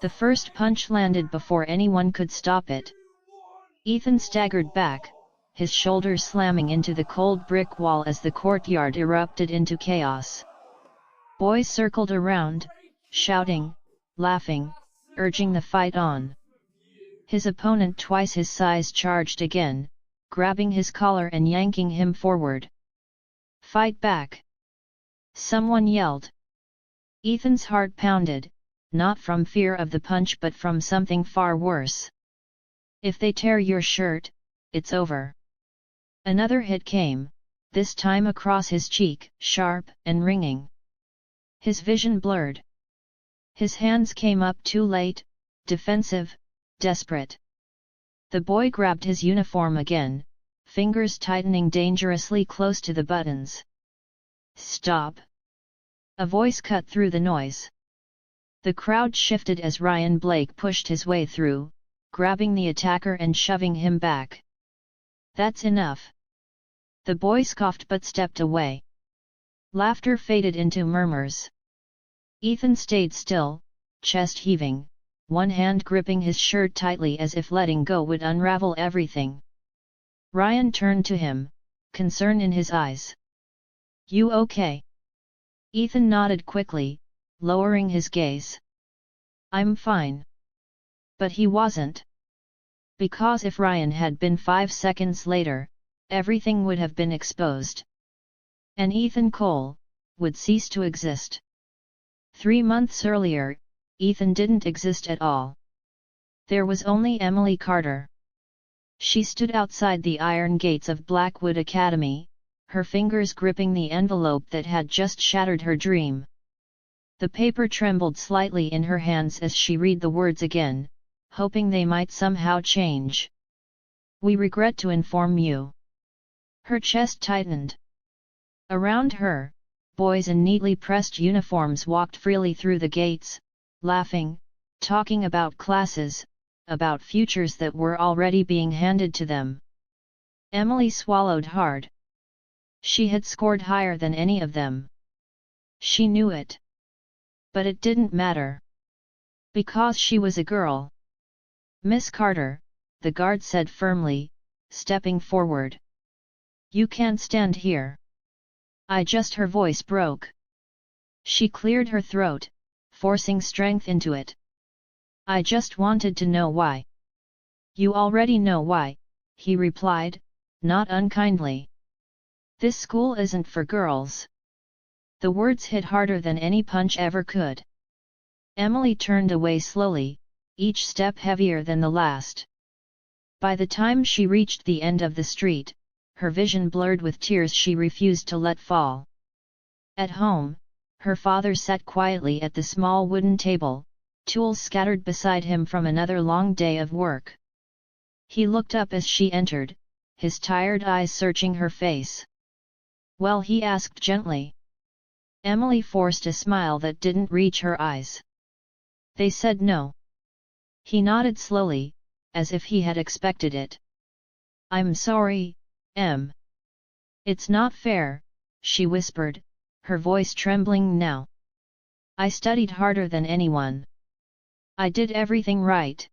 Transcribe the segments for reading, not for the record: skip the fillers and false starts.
The first punch landed before anyone could stop it. Ethan staggered back, his shoulders slamming into the cold brick wall as the courtyard erupted into chaos. Boys circled around, shouting, laughing, urging the fight on. His opponent, twice his size, charged again, grabbing his collar and yanking him forward. "Fight back!" someone yelled. Ethan's heart pounded, not from fear of the punch but from something far worse. "If they tear your shirt, it's over." Another hit came, this time across his cheek, sharp and ringing. His vision blurred. His hands came up too late, defensive, desperate. The boy grabbed his uniform again, fingers tightening dangerously close to the buttons. "Stop!" a voice cut through the noise. The crowd shifted as Ryan Blake pushed his way through, grabbing the attacker and shoving him back. "That's enough." The boy scoffed but stepped away. Laughter faded into murmurs. Ethan stayed still, chest heaving, one hand gripping his shirt tightly as if letting go would unravel everything. Ryan turned to him, concern in his eyes. "You okay?" Ethan nodded quickly, lowering his gaze. "I'm fine." But he wasn't. Because if Ryan had been 5 seconds later, everything would have been exposed. And Ethan Cole would cease to exist. 3 months earlier, Ethan didn't exist at all. There was only Emily Carter. She stood outside the iron gates of Blackwood Academy, her fingers gripping the envelope that had just shattered her dream. The paper trembled slightly in her hands as she read the words again, hoping they might somehow change. "We regret to inform you." Her chest tightened. Around her, boys in neatly pressed uniforms walked freely through the gates, laughing, talking about classes, about futures that were already being handed to them. Emily swallowed hard. She had scored higher than any of them. She knew it. But it didn't matter. Because she was a girl. "Miss Carter," the guard said firmly, stepping forward. "You can't stand here." Her voice broke. She cleared her throat, forcing strength into it. "I just wanted to know why." "You already know why," he replied, not unkindly. "This school isn't for girls." The words hit harder than any punch ever could. Emily turned away slowly, each step heavier than the last. By the time she reached the end of the street, her vision blurred with tears she refused to let fall. At home, her father sat quietly at the small wooden table, tools scattered beside him from another long day of work. He looked up as she entered, his tired eyes searching her face. "Well?" he asked gently. Emily forced a smile that didn't reach her eyes. "They said no." He nodded slowly, as if he had expected it. "I'm sorry, Em. It's not fair," she whispered, her voice trembling now. "I studied harder than anyone. I did everything right.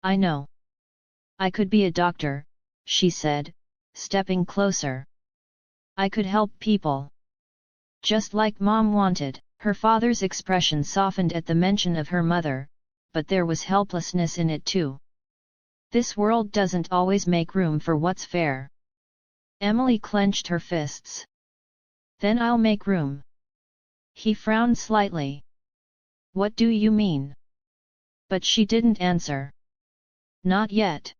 I know. I could be a doctor," she said, stepping closer. "I could help people. Just like Mom wanted." Her father's expression softened at the mention of her mother, but there was helplessness in it too. "This world doesn't always make room for what's fair." Emily clenched her fists. "Then I'll make room." He frowned slightly. "What do you mean?" But she didn't answer. Not yet.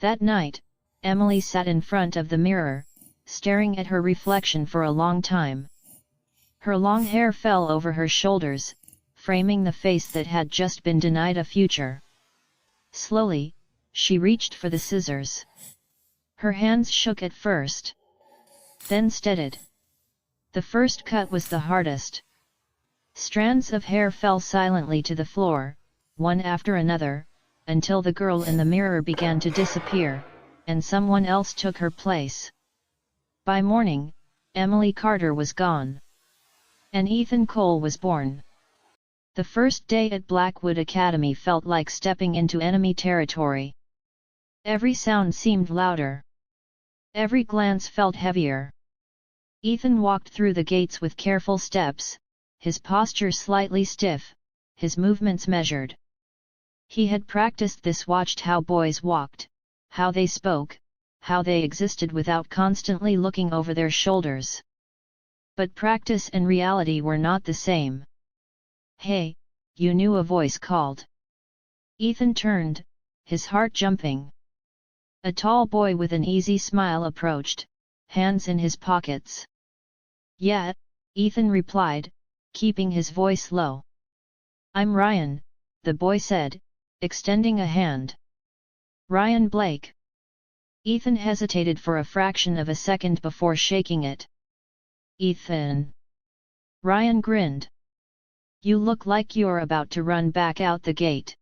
That night, Emily sat in front of the mirror, staring at her reflection for a long time. Her long hair fell over her shoulders, framing the face that had just been denied a future. Slowly, she reached for the scissors. Her hands shook at first, then steadied. The first cut was the hardest. Strands of hair fell silently to the floor, one after another, until the girl in the mirror began to disappear, and someone else took her place. By morning, Emily Carter was gone. And Ethan Cole was born. The first day at Blackwood Academy felt like stepping into enemy territory. Every sound seemed louder. Every glance felt heavier. Ethan walked through the gates with careful steps, his posture slightly stiff, his movements measured. He had practiced this, watched how boys walked, how they spoke, how they existed without constantly looking over their shoulders. But practice and reality were not the same. "Hey," you knew a voice called. Ethan turned, his heart jumping. A tall boy with an easy smile approached, hands in his pockets. "Yeah," Ethan replied, keeping his voice low. "I'm Ryan," the boy said, extending a hand. "Ryan Blake." Ethan hesitated for a fraction of a second before shaking it. "Ethan." Ryan grinned. "You look like you're about to run back out the gate."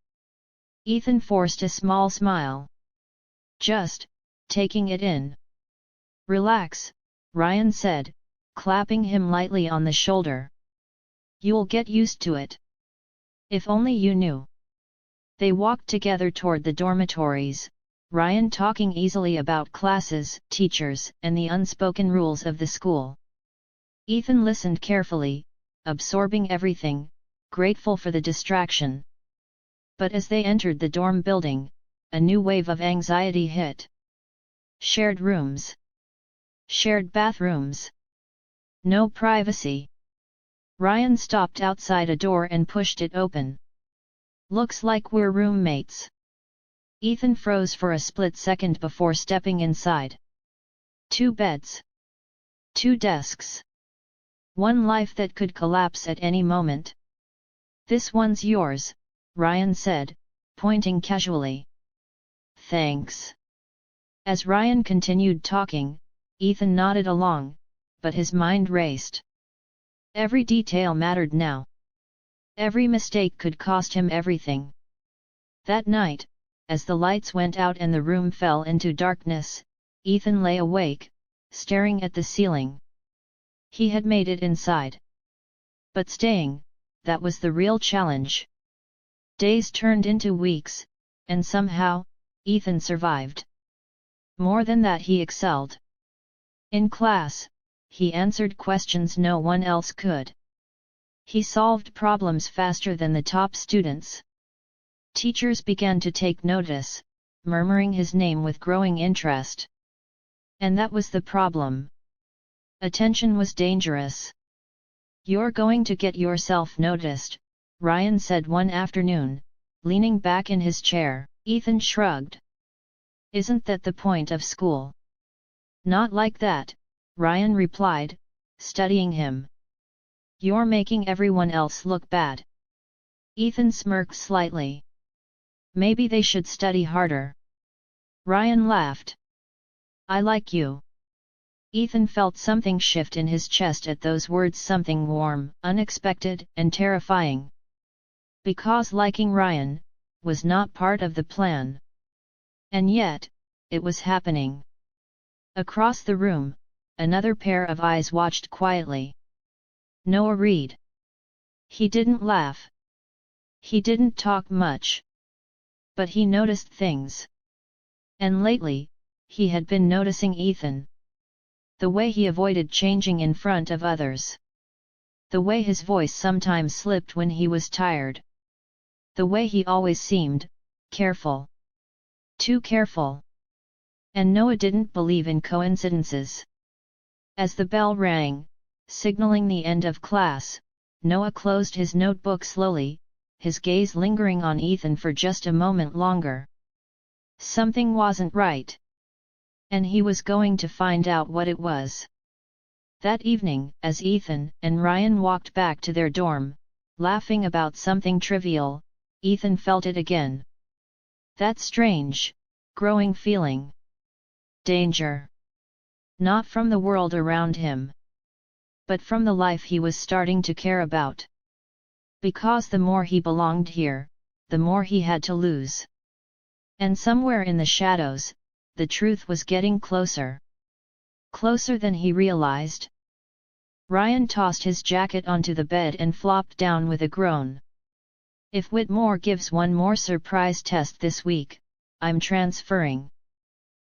Ethan forced a small smile. "Just taking it in." "Relax," Ryan said, clapping him lightly on the shoulder. "You'll get used to it. If only you knew." They walked together toward the dormitories, Ryan talking easily about classes, teachers, and the unspoken rules of the school. Ethan listened carefully, absorbing everything, grateful for the distraction. But as they entered the dorm building, a new wave of anxiety hit. Shared rooms. Shared bathrooms. No privacy. Ryan stopped outside a door and pushed it open. "Looks like we're roommates." Ethan froze for a split second before stepping inside. 2 beds. 2 desks. One life that could collapse at any moment. "This one's yours," Ryan said, pointing casually. "Thanks." As Ryan continued talking, Ethan nodded along, but his mind raced. Every detail mattered now. Every mistake could cost him everything. That night, as the lights went out and the room fell into darkness, Ethan lay awake, staring at the ceiling. He had made it inside. But staying, that was the real challenge. Days turned into weeks, and somehow, Ethan survived. More than that, he excelled. In class, he answered questions no one else could. He solved problems faster than the top students. Teachers began to take notice, murmuring his name with growing interest. And that was the problem. Attention was dangerous. "You're going to get yourself noticed," Ryan said one afternoon, leaning back in his chair. Ethan shrugged. "Isn't that the point of school?" "Not like that," Ryan replied, studying him. "You're making everyone else look bad." Ethan smirked slightly. "Maybe they should study harder." Ryan laughed. "I like you." Ethan felt something shift in his chest at those words, something warm, unexpected, and terrifying. Because liking Ryan was not part of the plan. And yet, it was happening. Across the room, another pair of eyes watched quietly. Noah Reed. He didn't laugh. He didn't talk much. But he noticed things. And lately, he had been noticing Ethan. The way he avoided changing in front of others. The way his voice sometimes slipped when he was tired. The way he always seemed careful. Too careful. And Noah didn't believe in coincidences. As the bell rang, signaling the end of class, Noah closed his notebook slowly, his gaze lingering on Ethan for just a moment longer. Something wasn't right. And he was going to find out what it was. That evening, as Ethan and Ryan walked back to their dorm, laughing about something trivial, Ethan felt it again. That strange, growing feeling. Danger. Not from the world around him. But from the life he was starting to care about. Because the more he belonged here, the more he had to lose. And somewhere in the shadows, the truth was getting closer. Closer than he realized. Ryan tossed his jacket onto the bed and flopped down with a groan. If Whitmore gives one more surprise test this week, I'm transferring.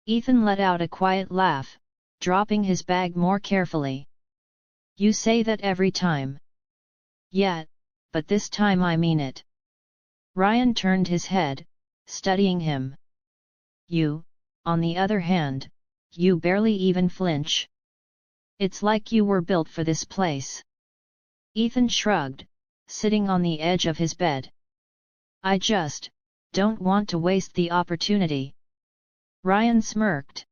Ethan let out a quiet laugh, dropping his bag more carefully. You say that every time. Yeah, but this time I mean it. Ryan turned his head, studying him. You, on the other hand, you barely even flinch. It's like you were built for this place. Ethan shrugged, sitting on the edge of his bed. I just don't want to waste the opportunity. Ryan smirked.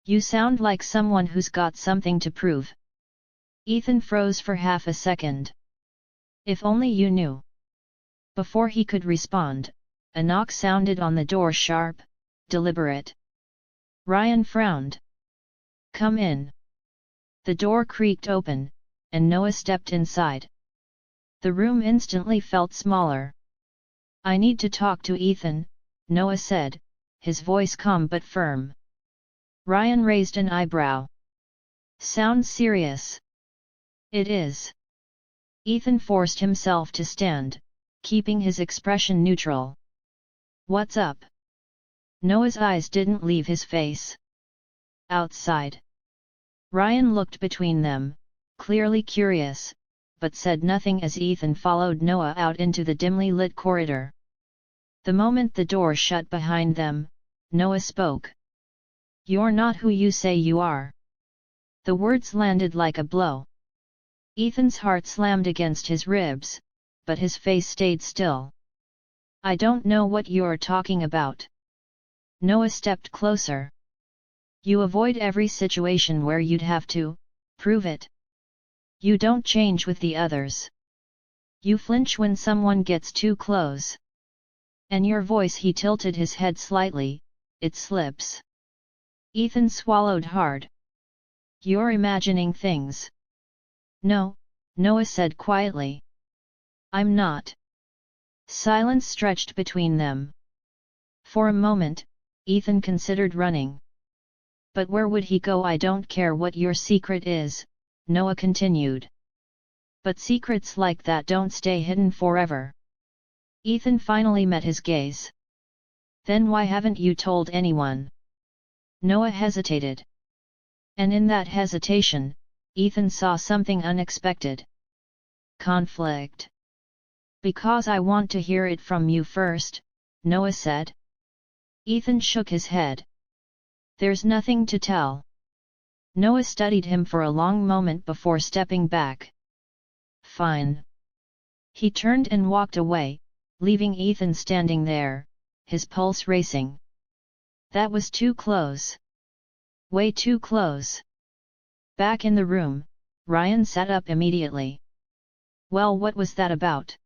You sound like someone who's got something to prove. Ethan froze for half a second. If only you knew. Before he could respond, a knock sounded on the door, sharp, deliberate. Ryan frowned. Come in. The door creaked open, and Noah stepped inside. The room instantly felt smaller. I need to talk to Ethan, Noah said, his voice calm but firm. Ryan raised an eyebrow. Sounds serious. It is. Ethan forced himself to stand, keeping his expression neutral. What's up? Noah's eyes didn't leave his face. Outside. Ryan looked between them, clearly curious, but said nothing as Ethan followed Noah out into the dimly lit corridor. The moment the door shut behind them, Noah spoke. You're not who you say you are. The words landed like a blow. Ethan's heart slammed against his ribs, but his face stayed still. I don't know what you're talking about. Noah stepped closer. You avoid every situation where you'd have to prove it. You don't change with the others. You flinch when someone gets too close. And your voice, he tilted his head slightly, it slips. Ethan swallowed hard. You're imagining things. No, Noah said quietly. I'm not. Silence stretched between them. For a moment, Ethan considered running. But where would he go? I don't care what your secret is, Noah continued. But secrets like that don't stay hidden forever. Ethan finally met his gaze. Then why haven't you told anyone? Noah hesitated. And in that hesitation, Ethan saw something unexpected. Conflict. Because I want to hear it from you first, Noah said. Ethan shook his head. There's nothing to tell. Noah studied him for a long moment before stepping back. Fine. He turned and walked away, leaving Ethan standing there, his pulse racing. That was too close. Way too close. Back in the room, Ryan sat up immediately. Well, what was that about?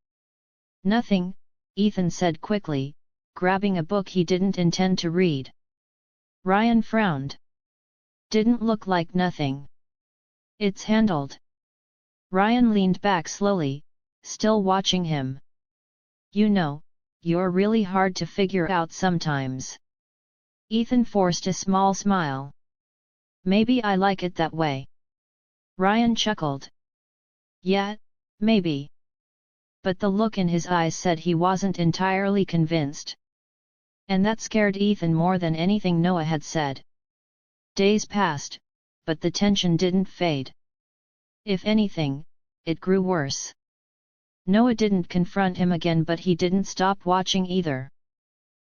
Nothing, Ethan said quickly, grabbing a book he didn't intend to read. Ryan frowned. Didn't look like nothing. It's handled. Ryan leaned back slowly, still watching him. You know, you're really hard to figure out sometimes. Ethan forced a small smile. Maybe I like it that way. Ryan chuckled. Yeah, maybe. But the look in his eyes said he wasn't entirely convinced. And that scared Ethan more than anything Noah had said. Days passed, but the tension didn't fade. If anything, it grew worse. Noah didn't confront him again, but he didn't stop watching either.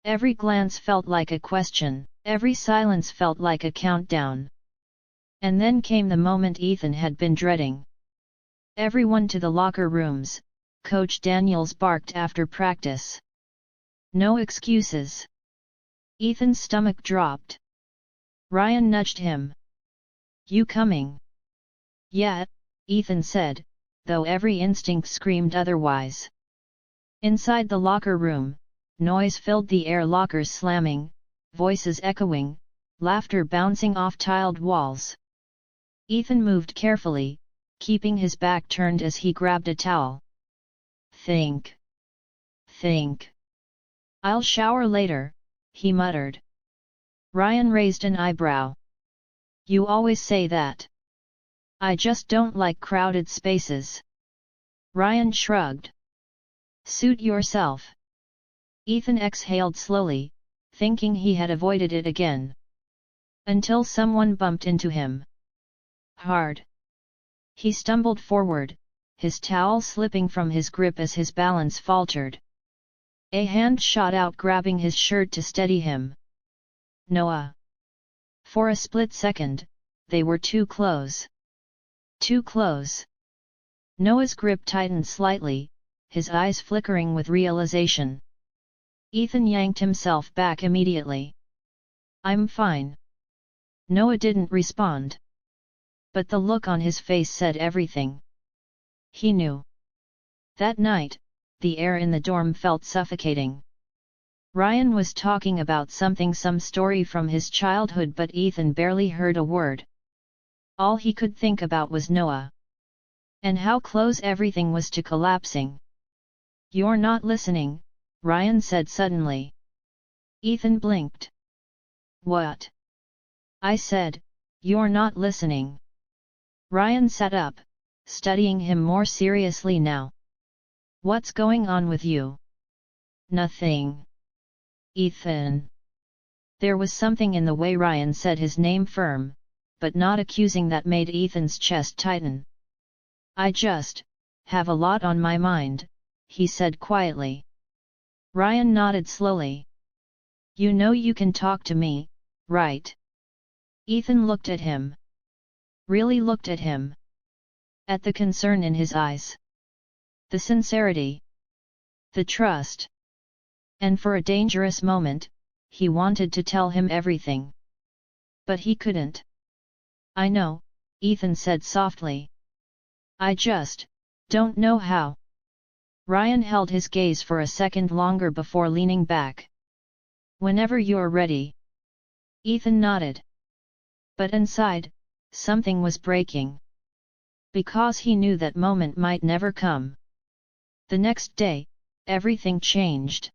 Every glance felt like a question, every silence felt like a countdown. And then came the moment Ethan had been dreading. Everyone to the locker rooms, Coach Daniels barked after practice. No excuses. Ethan's stomach dropped. Ryan nudged him. You coming? Yeah, Ethan said, though every instinct screamed otherwise. Inside the locker room, noise filled the air, lockers slamming, voices echoing, laughter bouncing off tiled walls. Ethan moved carefully, keeping his back turned as he grabbed a towel. Think. I'll shower later, he muttered. Ryan raised an eyebrow. You always say that. I just don't like crowded spaces. Ryan shrugged. Suit yourself. Ethan exhaled slowly, thinking he had avoided it again. Until someone bumped into him. Hard. He stumbled forward, his towel slipping from his grip as his balance faltered. A hand shot out, grabbing his shirt to steady him. Noah. For a split second, they were too close. Too close. Noah's grip tightened slightly, his eyes flickering with realization. Ethan yanked himself back immediately. I'm fine. Noah didn't respond. But the look on his face said everything. He knew. That night, the air in the dorm felt suffocating. Ryan was talking about some story from his childhood, but Ethan barely heard a word. All he could think about was Noah. And how close everything was to collapsing. You're not listening, Ryan said suddenly. Ethan blinked. What? I said, you're not listening. Ryan sat up, studying him more seriously now. What's going on with you? Nothing. Ethan. There was something in the way Ryan said his name firm, but not accusing, that made Ethan's chest tighten. I just have a lot on my mind, he said quietly. Ryan nodded slowly. You know you can talk to me, right? Ethan looked at him. Really looked at him. At the concern in his eyes. The sincerity. The trust. And for a dangerous moment, he wanted to tell him everything. But he couldn't. I know, Ethan said softly. I just don't know how. Ryan held his gaze for a second longer before leaning back. Whenever you're ready. Ethan nodded. But inside, something was breaking. Because he knew that moment might never come. The next day, everything changed.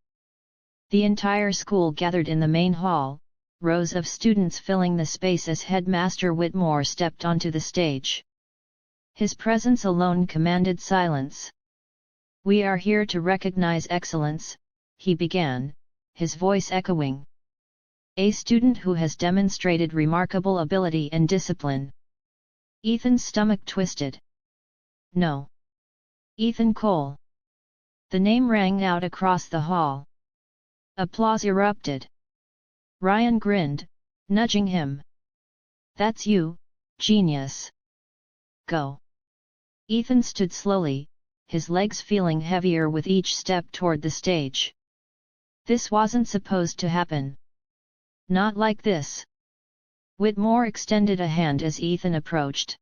The entire school gathered in the main hall, rows of students filling the space as Headmaster Whitmore stepped onto the stage. His presence alone commanded silence. We are here to recognize excellence, he began, his voice echoing. A student who has demonstrated remarkable ability and discipline. Ethan's stomach twisted. No. Ethan Cole. The name rang out across the hall. Applause erupted. Ryan grinned, nudging him. That's you, genius. Go. Ethan stood slowly, his legs feeling heavier with each step toward the stage. This wasn't supposed to happen. Not like this. Whitmore extended a hand as Ethan approached.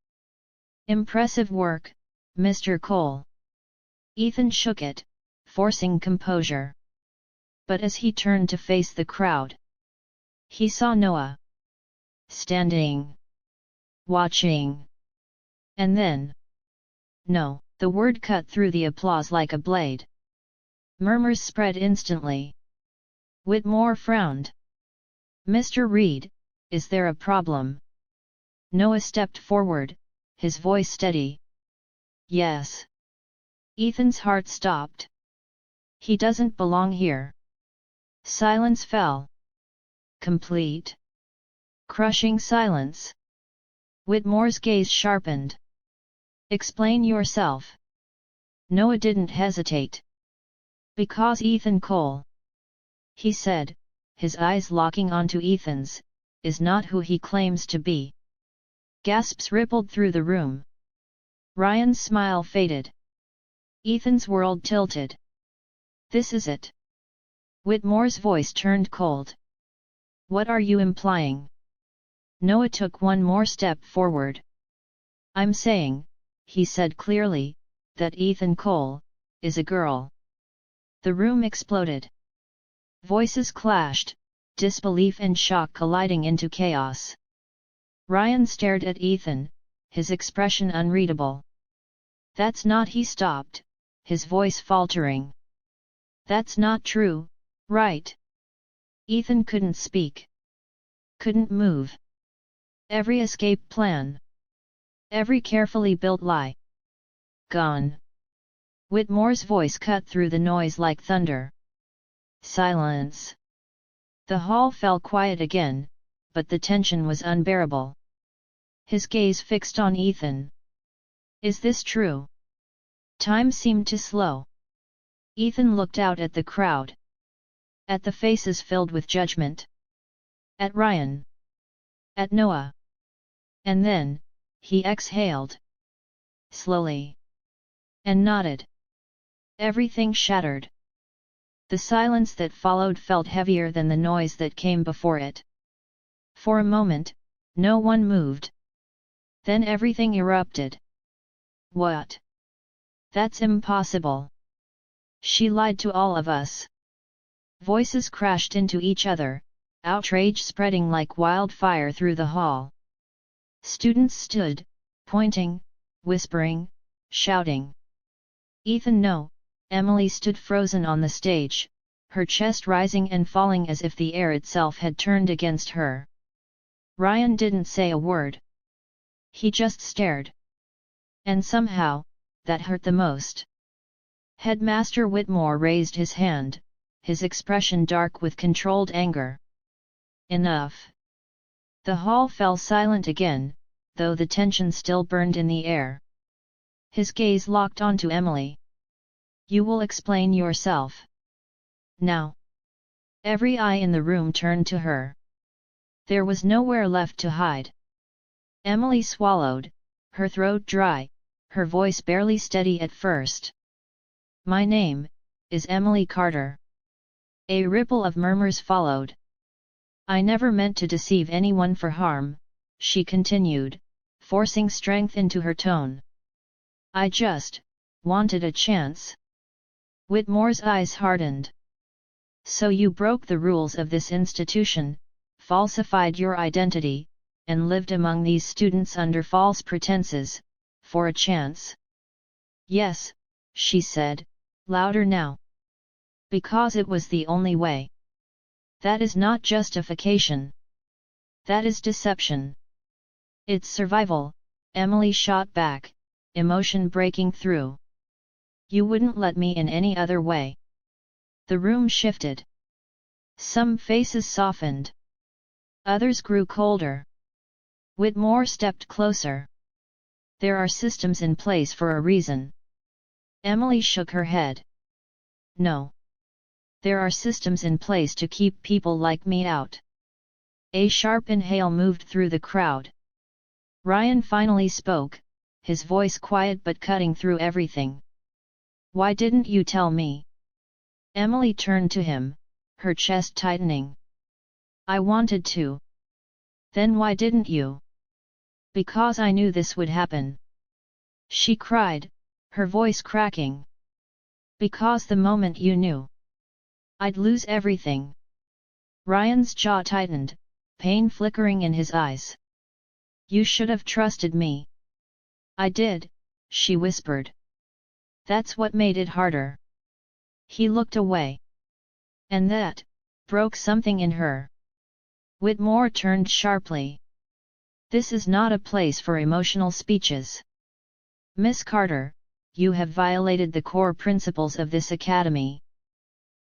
Impressive work, Mr. Cole. Ethan shook it, forcing composure. But as he turned to face the crowd, he saw Noah. Standing. Watching. And then. No, the word cut through the applause like a blade. Murmurs spread instantly. Whitmore frowned. Mr. Reed, is there a problem? Noah stepped forward, his voice steady. Yes. Ethan's heart stopped. He doesn't belong here. Silence fell. Complete. Crushing silence. Whitmore's gaze sharpened. Explain yourself. Noah didn't hesitate. Because Ethan Cole, he said, his eyes locking onto Ethan's, is not who he claims to be. Gasps rippled through the room. Ryan's smile faded. Ethan's world tilted. This is it. Whitmore's voice turned cold. What are you implying? Noah took one more step forward. I'm saying, he said clearly, that Ethan Cole is a girl. The room exploded. Voices clashed, disbelief and shock colliding into chaos. Ryan stared at Ethan, his expression unreadable. That's not, he stopped, his voice faltering. That's not true, right? Ethan couldn't speak. Couldn't move. Every escape plan. Every carefully built lie. Gone. Whitmore's voice cut through the noise like thunder. Silence. The hall fell quiet again, but the tension was unbearable. His gaze fixed on Ethan. Is this true? Time seemed to slow. Ethan looked out at the crowd. At the faces filled with judgment. At Ryan. At Noah. And then, he exhaled. Slowly. And nodded. Everything shattered. The silence that followed felt heavier than the noise that came before it. For a moment, no one moved. Then everything erupted. What? That's impossible. She lied to all of us. Voices crashed into each other, outrage spreading like wildfire through the hall. Students stood, pointing, whispering, shouting. Ethan, no. Emily stood frozen on the stage, her chest rising and falling as if the air itself had turned against her. Ryan didn't say a word. He just stared. And somehow, that hurt the most. Headmaster Whitmore raised his hand, his expression dark with controlled anger. Enough. The hall fell silent again, though the tension still burned in the air. His gaze locked onto Emily. You will explain yourself. Now. Every eye in the room turned to her. There was nowhere left to hide. Emily swallowed, her throat dry, her voice barely steady at first. My name is Emily Carter. A ripple of murmurs followed. I never meant to deceive anyone for harm, she continued, forcing strength into her tone. I just wanted a chance. Whitmore's eyes hardened. So you broke the rules of this institution, falsified your identity, and lived among these students under false pretenses, for a chance? Yes, she said, louder now. Because it was the only way. That is not justification. That is deception. It's survival, Emily shot back, emotion breaking through. You wouldn't let me in any other way. The room shifted. Some faces softened. Others grew colder. Whitmore stepped closer. There are systems in place for a reason. Emily shook her head. No. There are systems in place to keep people like me out. A sharp inhale moved through the crowd. Ryan finally spoke, his voice quiet but cutting through everything. Why didn't you tell me? Emily turned to him, her chest tightening. I wanted to. Then why didn't you? Because I knew this would happen. She cried, her voice cracking. Because the moment you knew, I'd lose everything. Ryan's jaw tightened, pain flickering in his eyes. You should have trusted me. I did, she whispered. That's what made it harder. He looked away. And that broke something in her. Whitmore turned sharply. This is not a place for emotional speeches. Miss Carter, you have violated the core principles of this academy.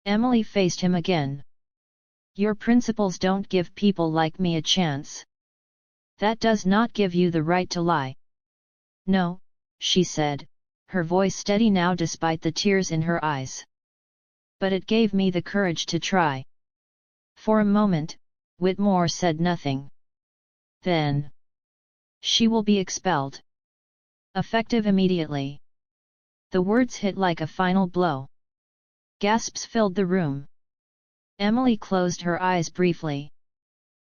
Emily faced him again. Your principles don't give people like me a chance. That does not give you the right to lie. No, she said, her voice steady now despite the tears in her eyes. But it gave me the courage to try. For a moment, Whitmore said nothing. Then. She will be expelled. Effective immediately. The words hit like a final blow. Gasps filled the room. Emily closed her eyes briefly.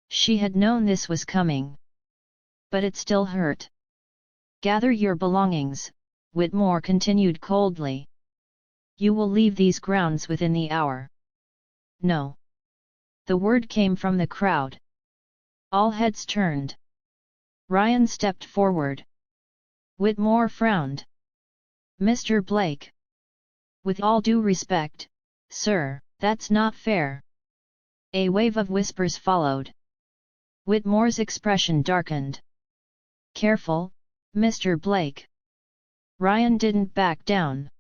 She had known this was coming. But it still hurt. Gather your belongings, Whitmore continued coldly. You will leave these grounds within the hour. No. The word came from the crowd. All heads turned. Ryan stepped forward. Whitmore frowned. Mr. Blake. With all due respect, sir, that's not fair. A wave of whispers followed. Whitmore's expression darkened. Careful, Mr. Blake. Ryan didn't back down.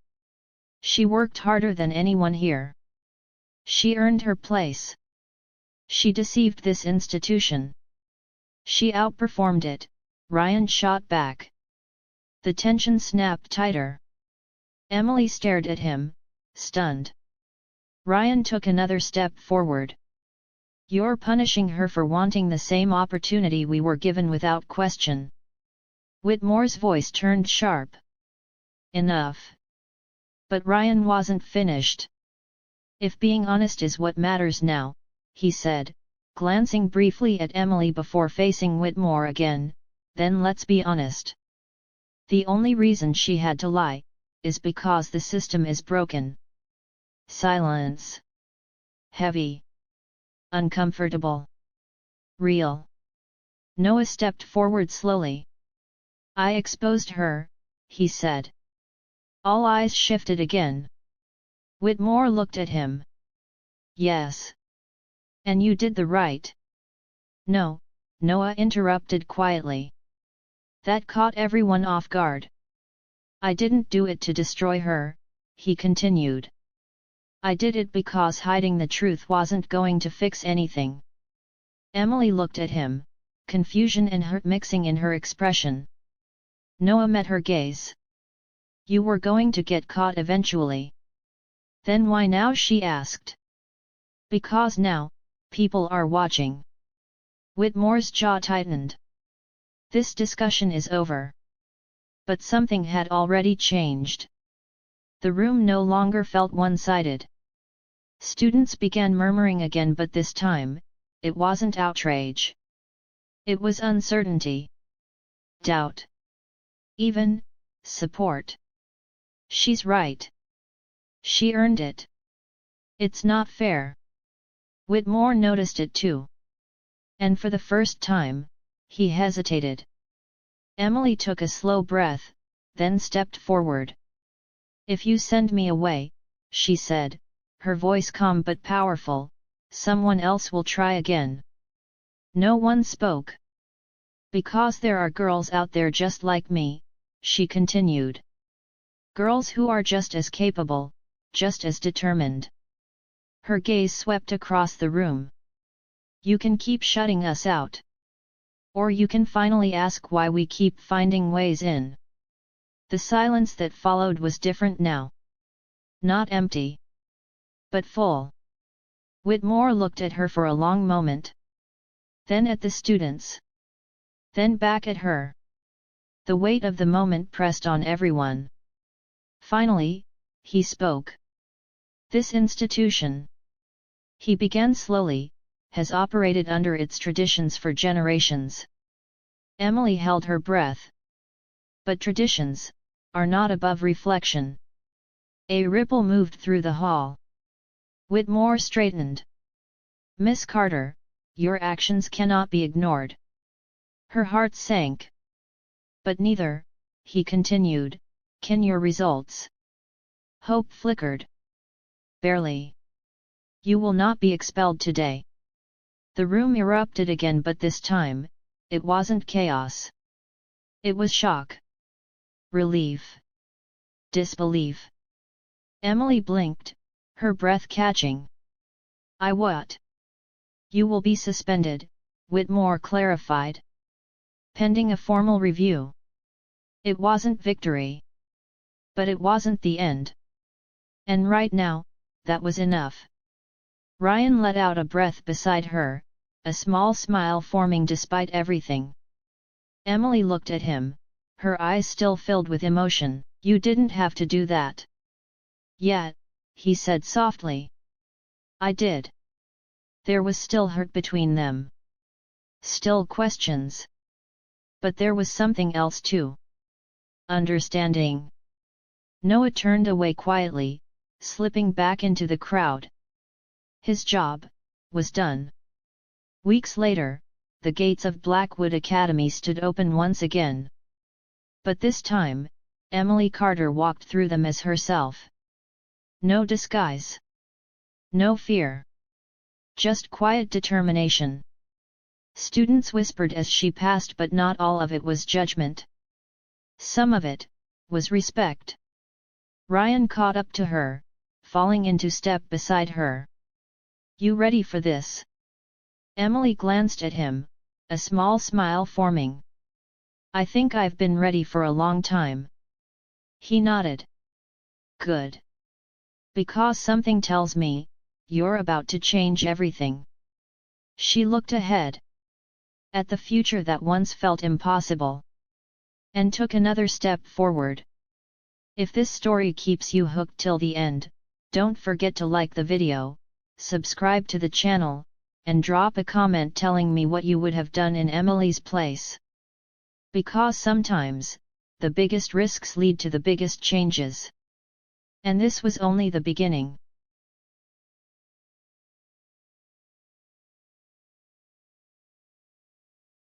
She worked harder than anyone here. She earned her place. She deceived this institution. She outperformed it, Ryan shot back. The tension snapped tighter. Emily stared at him, stunned. Ryan took another step forward. You're punishing her for wanting the same opportunity we were given without question. Whitmore's voice turned sharp. Enough. But Ryan wasn't finished. If being honest is what matters now, he said, glancing briefly at Emily before facing Whitmore again, then let's be honest. The only reason she had to lie, is because the system is broken. Silence. Heavy. Uncomfortable. Real. Noah stepped forward slowly. I exposed her, he said. All eyes shifted again. Whitmore looked at him. Yes. And you did the right. No, Noah interrupted quietly. That caught everyone off guard. I didn't do it to destroy her, he continued. I did it because hiding the truth wasn't going to fix anything. Emily looked at him, confusion and hurt mixing in her expression. Noah met her gaze. You were going to get caught eventually. Then why now, she asked. Because now, people are watching. Whitmore's jaw tightened. This discussion is over. But something had already changed. The room no longer felt one-sided. Students began murmuring again, but this time, it wasn't outrage. It was uncertainty. Doubt. Even, support. She's right. She earned it. It's not fair. Whitmore noticed it too. And for the first time, he hesitated. Emily took a slow breath, then stepped forward. If you send me away, she said, her voice calm but powerful, someone else will try again. No one spoke. Because there are girls out there just like me, she continued. Girls who are just as capable, just as determined. Her gaze swept across the room. You can keep shutting us out. Or you can finally ask why we keep finding ways in. The silence that followed was different now. Not empty. But full. Whitmore looked at her for a long moment. Then at the students. Then back at her. The weight of the moment pressed on everyone. Finally, he spoke. This institution, he began slowly, has operated under its traditions for generations. Emily held her breath. But traditions are not above reflection. A ripple moved through the hall. Whitmore straightened. Miss Carter, your actions cannot be ignored. Her heart sank. But neither, he continued, can your results. Hope flickered. Barely. You will not be expelled today. The room erupted again, but this time, it wasn't chaos. It was shock. Relief. Disbelief. Emily blinked, her breath catching. What? You will be suspended, Whitmore clarified. Pending a formal review. It wasn't victory. But it wasn't the end. And right now, that was enough. Ryan let out a breath beside her, a small smile forming despite everything. Emily looked at him, her eyes still filled with emotion. You didn't have to do that. Yet, he said softly. I did. There was still hurt between them. Still questions. But there was something else too. Understanding. Noah turned away quietly, slipping back into the crowd. His job was done. Weeks later, the gates of Blackwood Academy stood open once again. But this time, Emily Carter walked through them as herself. No disguise. No fear. Just quiet determination. Students whispered as she passed, but not all of it was judgment. Some of it was respect. Ryan caught up to her, falling into step beside her. You ready for this? Emily glanced at him, a small smile forming. I think I've been ready for a long time. He nodded. Good. Because something tells me, you're about to change everything. She looked ahead. At the future that once felt impossible. And took another step forward. If this story keeps you hooked till the end, don't forget to like the video, subscribe to the channel, and drop a comment telling me what you would have done in Emily's place. Because sometimes, the biggest risks lead to the biggest changes. And this was only the beginning.